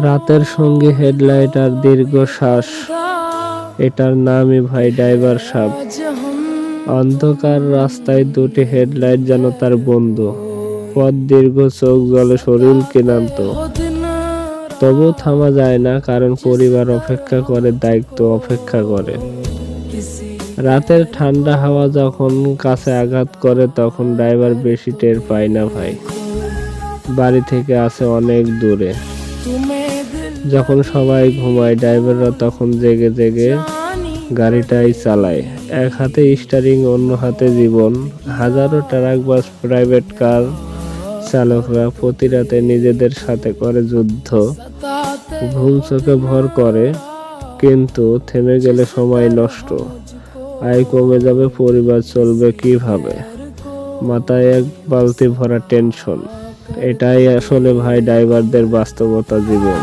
রাতের সঙ্গে হেডলাইট আর দীর্ঘশ্বাস, এটার নামই ভাই ড্রাইভার সাব। অন্ধকার রাস্তায় দুটি হেডলাইট যেন তার বন্ধু। পথ দীর্ঘ, চোখ জলে, শরীর ক্লান্ত, তবু থামা যায় না, কারণ পরিবার অপেক্ষা করে, দায়িত্ব অপেক্ষা করে। রাতের ঠান্ডা হাওয়া যখন কাছে আঘাত করে, তখন ড্রাইভার বেশি টের পায় না ভাই। বাড়ি থেকে আসে অনেক দূরে। যখন সবাই ঘুমায়, ড্রাইভাররা তখন জেগে জেগে গাড়িটাই চালায়। এক হাতে স্টিয়ারিং, অন্য হাতে জীবন। হাজারো ট্রাক, বাস, প্রাইভেট কার চালকরা প্রতি রাতে নিজেদের সাথে করে যুদ্ধ। ঘুম চোখে ভর করে, কিন্তু থেমে গেলে সময় নষ্ট, আয় কমে যাবে, পরিবার চলবে কিভাবে, মাথায় এক বালতি ভরা টেনশন। এটাই আসলে ভাই ড্রাইভারদের বাস্তবতা জীবন।